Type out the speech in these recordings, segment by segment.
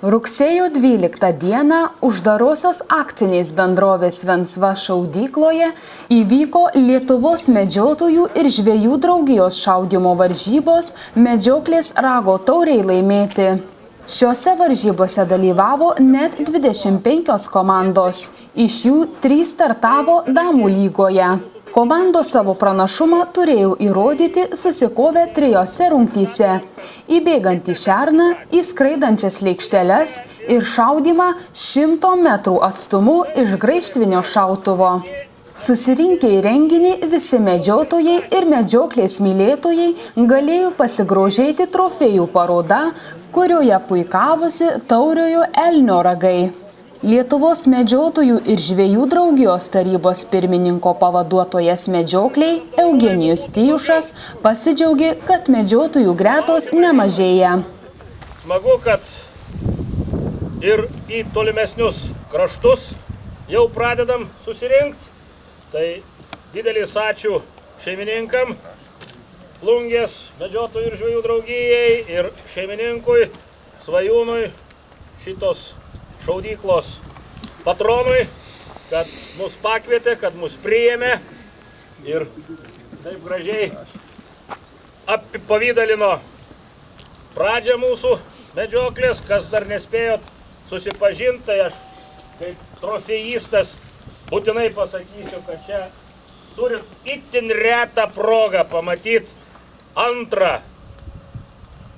Rugsėjo 12 dieną uždarosios akcinės bendrovės Vensva šaudykloje įvyko Lietuvos medžiotojų ir žvejų draugijos šaudymo varžybos medžioklės rago taurei laimėti. Šiose varžybose dalyvavo net 25 komandos, iš jų 3 startavo damų lygoje. Komandos savo pranašumą turėjo įrodyti susikovę 3 rungtyse – įbėgantį šerną, įskraidančias lėkšteles ir šaudymą 100 metrų atstumu iš graižtvinio šautuvo. Susirinkę į renginį visi medžiotojai ir medžioklės mylėtojai galėjo pasigrožėti trofėjų paroda, kurioje puikavosi tauriojo elnio ragai. Lietuvos medžiotojų ir žvejų draugijos tarybos pirmininko pavaduotojas medžiokliai Eugenijus Tijušas pasidžiaugė, kad medžiotojų gretos nemažėja. Smagu, kad ir į tolimesnius kraštus jau pradedam susirinkti. Tai didelis ačiū šeimininkam, Plungės medžiotojų ir žvejų draugijai ir šeimininkui Svajūnui šitos šaudyklos patronui, kad mus pakvietė, kad mus priėmė ir taip gražiai apipavydalino pradžią mūsų medžioklės. Kas dar nespėjot susipažinti, tai aš kaip trofėjistas būtinai pasakysiu, kad čia turit itin retą progą pamatyti antrą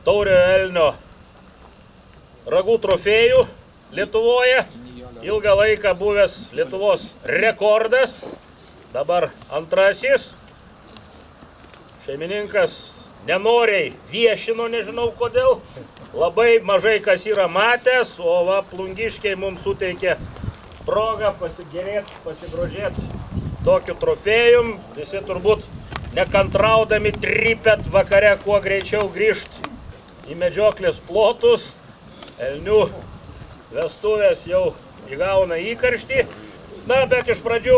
tauriojo elnio ragų trofėjų Lietuvoje. Ilgą laiką buvęs Lietuvos rekordas, dabar antrasis. Šeimininkas nenoriai viešino, nežinau kodėl, labai mažai kas yra matęs, o va plungiškiai mums suteikė progą pasigėrėti, pasigrožėti tokiu trofėjum. Visi turbūt nekantraudami trypėt vakare kuo greičiau grįžti į medžioklės plotus. Elnių vestuvės jau įgauna įkarštį. Na, bet iš pradžių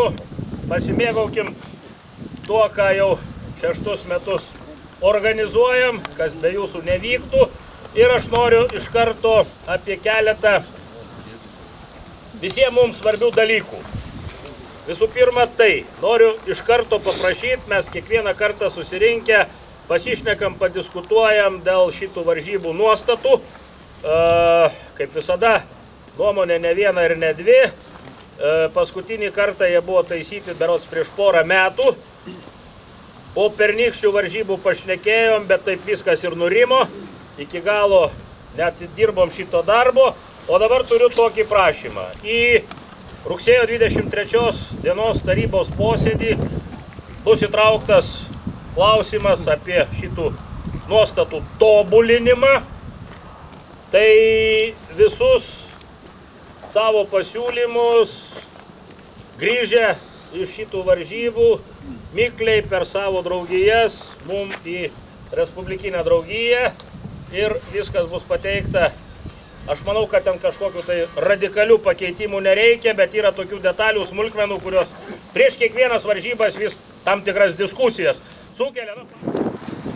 pasimėgaukim tuo, ką jau 6 metus organizuojam, kas be jūsų nevyktų. Ir aš noriu iš karto apie keletą visiems mums svarbių dalykų. Visų pirma, tai noriu iš karto paprašyti, mes kiekvieną kartą susirinkę pasišnekam, padiskutuojam dėl šitų varžybų nuostatų. Kaip visada, nuomonė ne viena ir ne dvi. Paskutinį kartą jie buvo taisyti berods prieš porą metų. Po pernykščių varžybų pašnekėjom, bet taip viskas ir nurimo. Iki galo net dirbom šito darbo. O dabar turiu tokį prašymą. Į rugsėjo 23 dienos tarybos posėdį bus įtrauktas klausimas apie šitų nuostatų tobulinimą. Tai visus savo pasiūlymus grįžę iš šitų varžybų mikliai per savo draugijas mums į Respublikinę draugiją ir viskas bus pateikta. Aš manau, kad ten kažkokių tai radikalių pakeitimų nereikia, bet yra tokių detalių, smulkmenų, kurios prieš kiekvienas varžybas vis tam tikras diskusijas sukelia.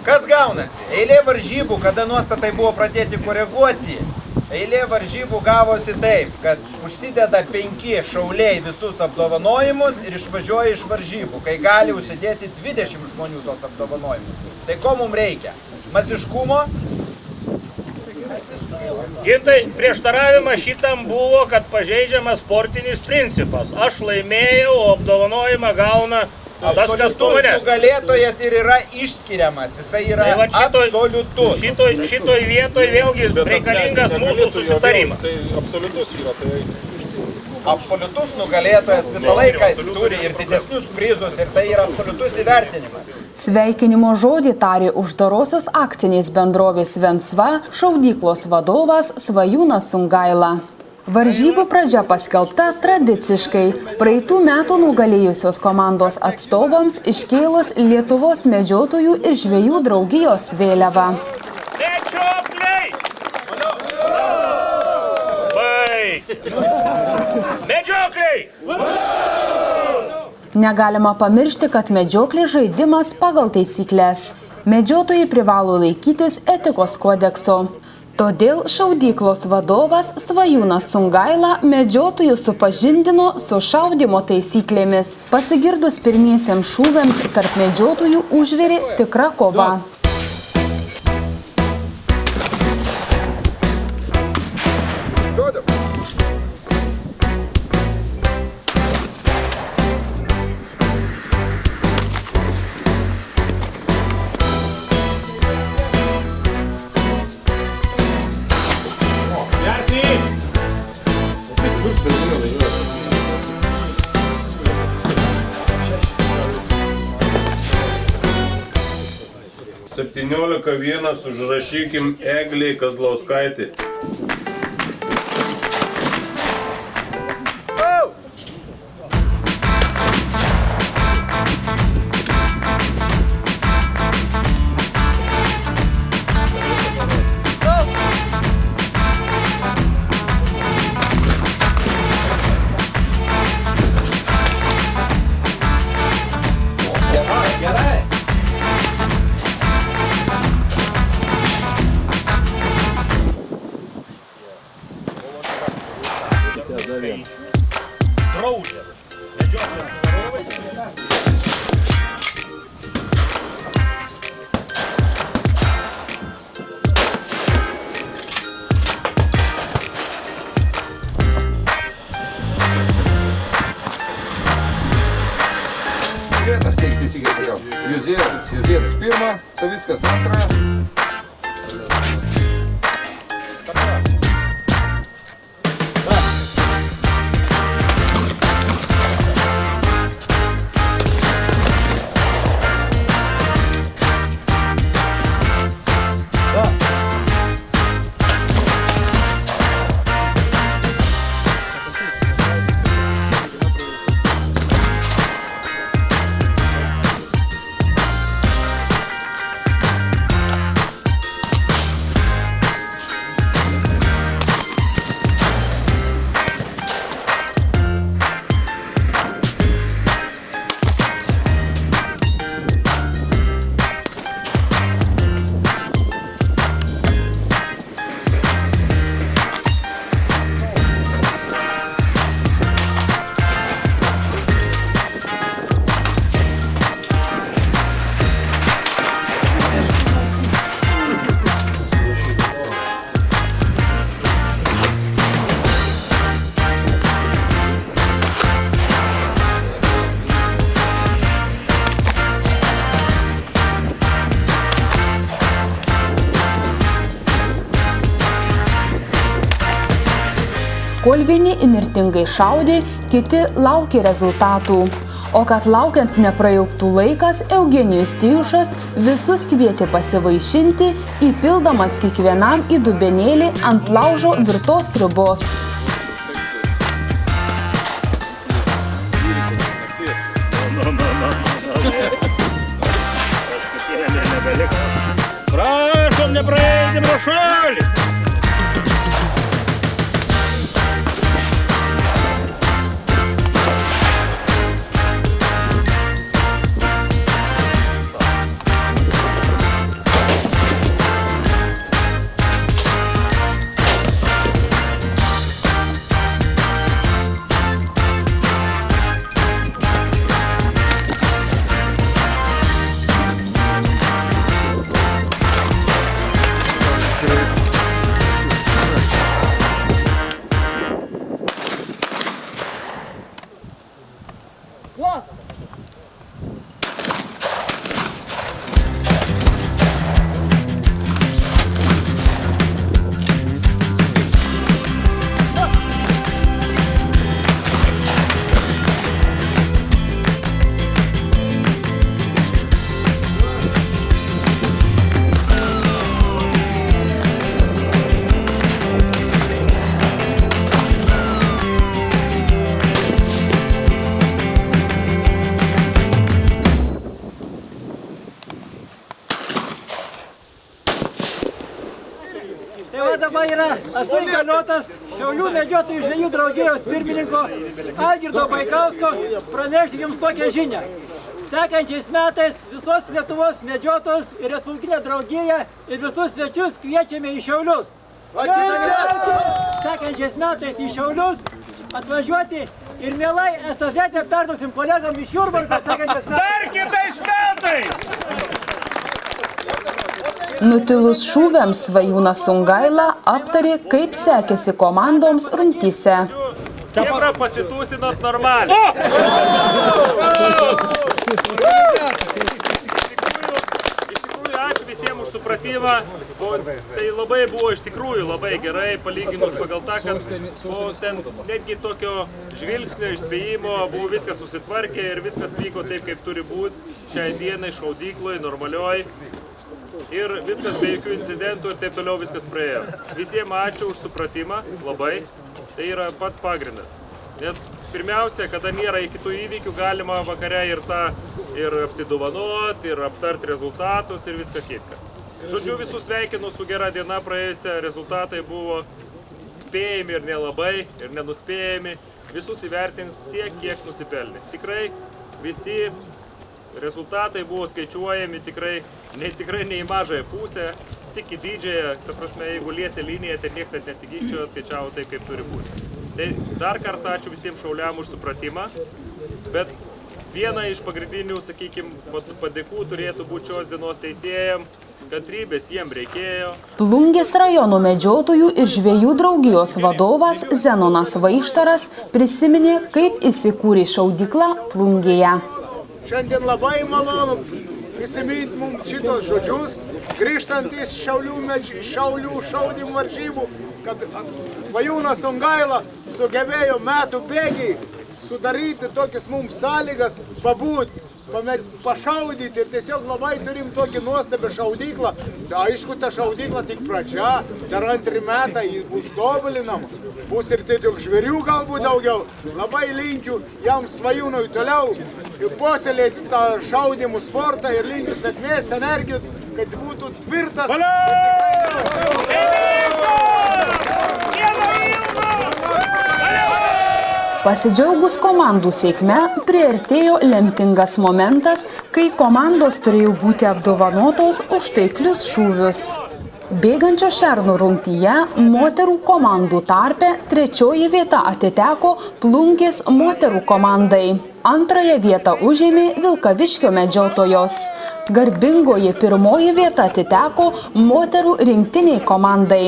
Kas gaunasi? Eilė varžybų, kada nuostatai buvo pradėti koreguoti, eilė varžybų gavosi taip, kad užsideda 5 šauliai visus apdovanojimus ir išvažiuoja iš varžybų, kai gali užsidėti 20 žmonių tos apdovanojimus. Tai ko mums reikia? Masiškumo? Gintai, prieštaravimas šitam buvo, kad pažeidžiamas sportinis principas. Aš laimėjau, o apdovanojimą gauna tas, kas tu mane. Nugalėtojas ir yra išskiriamas, jisai yra absoliutus. Šitoj vietoj vėlgi reikalingas mūsų susitarimas. Absoliutus yra, tai... Absoliutus nugalėtojas visą laiką turi ir didesnius prizus ir tai yra absoliutus įvertinimas. Sveikinimo žodį tarė uždarosios akcinės bendrovės Vensva šaudyklos vadovas Svajūnas Sungaila. Varžybų pradžia paskelbta tradiciškai, praeitų metų nugalėjusios komandos atstovams iškėlus Lietuvos medžiotojų ir žvejų draugijos vėliavą. Medžiokliai! Medžiokliai! Negalima pamiršti, kad medžioklės žaidimas pagal taisyklės. Medžiotojai privalo laikytis etikos kodekso. Todėl šaudyklos vadovas Svajūnas Sungaila medžiotojus supažindino su šaudymo taisyklėmis. Pasigirdus pirmiesiems šūviams tarp medžiotojų užvirė tikra kova. Septyniolika vienas užrašykim Eglei Kazlauskaitė. Draudžia. Medžioklės varovai. Vietas teikti teisingai sakiau. Juzėnas pirmą, Savickas antrą. Kol vieni įnirtingai šaudė, kiti laukė rezultatų. O kad laukiant neprailgtų laikas, Eugenijus Tijušas visus kvietė pasivaišinti, įpildamas kiekvienam į dubenėlį ant laužo virtos sriubos. Prašom, nepraeikim pro šalį. Tai va dabar esu įgaliotas Šiaulių medžiotojų žvejų draugijos pirmininko Algirdo Baikausko pranešti jums tokią žinią. Sekančiais metais visos Lietuvos medžiotojus ir Respublikinę draugiją ir visus svečius kviečiame į Šiaulius. Sekančiais metais į Šiaulius atvažiuoti ir mielai estafetę perduosim kolegam iš Jurbarko sekančiais metais. Dar kitais metais! Nutilus šūviams Svajūnas Sungaila aptarė, kaip sekėsi komandoms rungtyse. Kebra pasitūsinot normaliai. Iš tikrųjų, ačiū visiems už supratimą. Tai labai buvo iš tikrųjų labai gerai, palyginus pagal tą, kad ten netgi tokio žvilgsnio išspėjimo buvo viskas susitvarkė ir viskas vyko taip, kaip turi būti šiai dienai šaudykloj, normalioj. Ir viskas be jokių incidentų ir taip toliau viskas praėjo. Visiems ačiū už supratimą, labai. Tai yra pats pagrindas. Nes pirmiausia, kada nėra kitų įvykių, galima vakare ir apsidovanoti, ir aptarti rezultatus ir viską kitką. Žodžiu, visus sveikinu su gera diena praėjusią, rezultatai buvo spėjami ir nelabai, ir nenuspėjami. Visus įvertins tiek, kiek nusipelnė. Tikrai visi rezultatai buvo skaičiuojami tikrai ne į mažąją pusę, tik į didžiąją, ta prasme, jeigu lietė liniją, tai niekas net nesiginčiojo, skaičiavo taip, kaip turi būti. Tai dar kartą ačiū visiems šauliam už supratimą, bet viena iš pagrindinių, sakykime, padėkų turėtų būti šios dienos teisėjams, kantrybės jiems reikėjo. Plungės rajono medžiotojų ir žvejų draugijos vadovas Zenonas Vaištaras prisiminė, kaip įsikūrė šaudykla Plungėje. Šiandien labai malonu prisiminti mums šitos žodžius, grįžtant iš Šiaulių šaudymų varžybų, kad Svajūnas Sungaila sugebėjo metų bėgiai sudaryti tokias mums sąlygas, pabūti, pašaudyti ir tiesiog labai turim tokį nuostabią šaudyklą. Aišku, ta šaudykla tik pradžia, dar antri metai jis bus tobulinama, bus ir tiesiog žvėrių galbūt daugiau. Labai linkiu jam Svajūnui toliau puoselėti tą šaudymų sportą ir linkiu sėkmės, energijos, kad būtų tvirtas. Pasidžiaugus komandų sėkme, priartėjo lemtingas momentas, kai komandos turėjo būti apdovanotos už taiklius šūvius. Bėgančio šernų rungtyje moterų komandų tarpe trečioji vieta atiteko Plungės moterų komandai. Antrąją vietą užėmė Vilkaviškio medžiotojos. Garbingoji pirmoji vieta atiteko moterų rinktiniai komandai.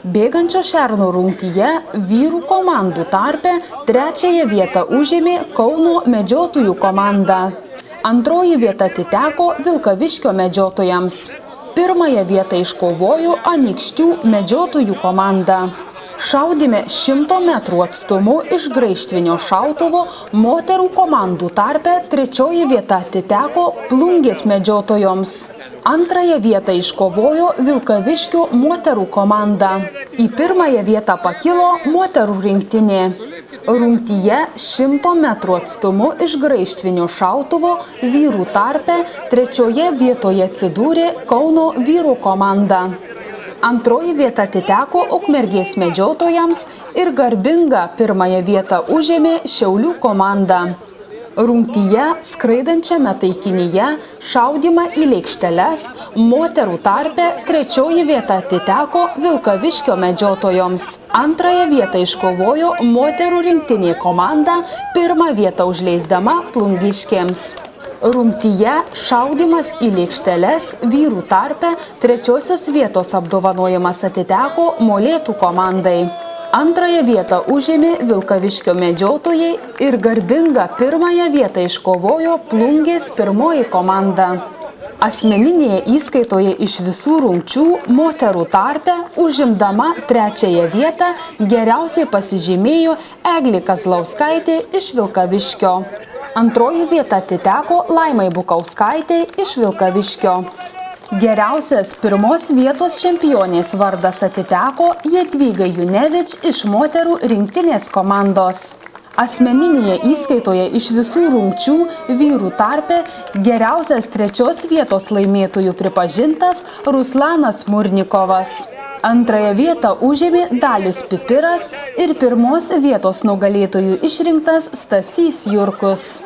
Bėgančio šernų rungtyje vyrų komandų tarpe trečiąją vietą užėmė Kauno medžiotojų komanda. Antroji vieta atiteko Vilkaviškio medžiotojams. Pirmąją vietą iškovojo Anykščių medžiotojų komanda. Šaudyme 100 metrų atstumu iš graižtvinio šautuvo moterų komandų tarpe trečioji vieta atiteko Plungės medžiotojoms. Antrąją vietą iškovojo Vilkaviškio moterų komanda. Į pirmąją vietą pakilo moterų rinktinė. Rungtyje 100 metrų atstumu iš graižtvinio šautuvo vyrų tarpe trečioje vietoje atsidūrė Kauno vyrų komanda. Antroji vieta atiteko Ukmergės medžiotojams ir garbingą pirmąją vietą užėmė Šiaulių komanda. Rungtyje skraidančiame taikinyje šaudymą į lėkšteles moterų tarpe trečioji vieta atiteko Vilkaviškio medžiotojoms. Antrąją vietą iškovojo moterų rinktinė komanda, pirmą vietą užleisdama plungiškėms. Rungtyje šaudymas į lėkšteles vyrų tarpe trečiosios vietos apdovanojimas atiteko Molėtų komandai. Antrąją vietą užėmė Vilkaviškio medžiotojai ir garbingą pirmąją vietą iškovojo Plungės pirmoji komanda. Asmeninėje įskaitoje iš visų rungčių moterų tarpe užimdama trečiąją vietą geriausiai pasižymėjo Eglė Kazlauskaitė iš Vilkaviškio. Antroji vieta atiteko Laimai Bukauskaitei iš Vilkaviškio. Geriausias pirmos vietos čempionės vardas atiteko Jadvygai Junevič iš moterų rinktinės komandos. Asmeninėje įskaitoje iš visų rungčių vyrų tarpe geriausias trečios vietos laimėtojų pripažintas Ruslanas Murnikovas. Antrąją vietą užėmė Dalius Pipiras ir pirmos vietos nugalėtojų išrinktas Stasys Jurkus.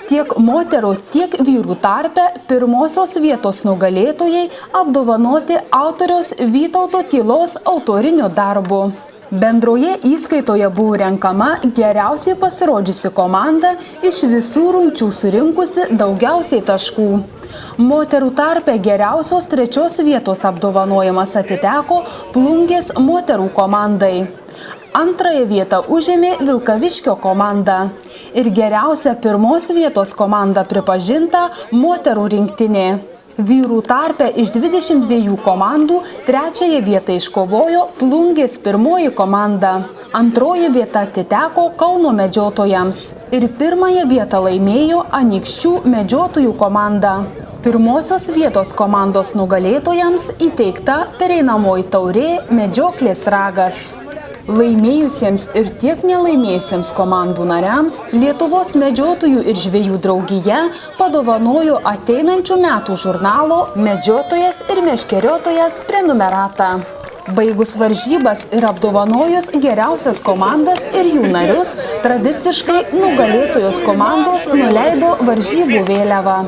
Tiek moterų, tiek vyrų tarpe pirmosios vietos nugalėtojai apdovanoti autoriaus Vytauto Tylos autoriniu darbu. Bendroje įskaitoje buvo renkama geriausiai pasirodžiusi komanda iš visų rungčių surinkusi daugiausiai taškų. Moterų tarpe geriausios 3 vietos apdovanojimas atiteko Plungės moterų komandai. 2 vietą užėmė Vilkaviškio komanda ir geriausia 1 vietos komanda pripažinta moterų rinktinė. Vyrų tarpe iš 22 komandų 3 vietą iškovojo Plungės 1 komanda. 2 vieta atiteko Kauno medžiotojams ir 1 vietą laimėjo Anykščių medžiotojų komanda. 1 vietos komandos nugalėtojams įteikta pereinamoji taurė Medžioklės ragas. Laimėjusiems ir tiek nelaimėjusiems komandų nariams Lietuvos medžiotojų ir žvejų draugija padovanojo ateinančių metų žurnalo Medžiotojas ir meškeriotojas prenumeratą. Baigus varžybas ir apdovanojus geriausias komandas ir jų narius, tradiciškai nugalėtojos komandos nuleido varžybų vėliavą.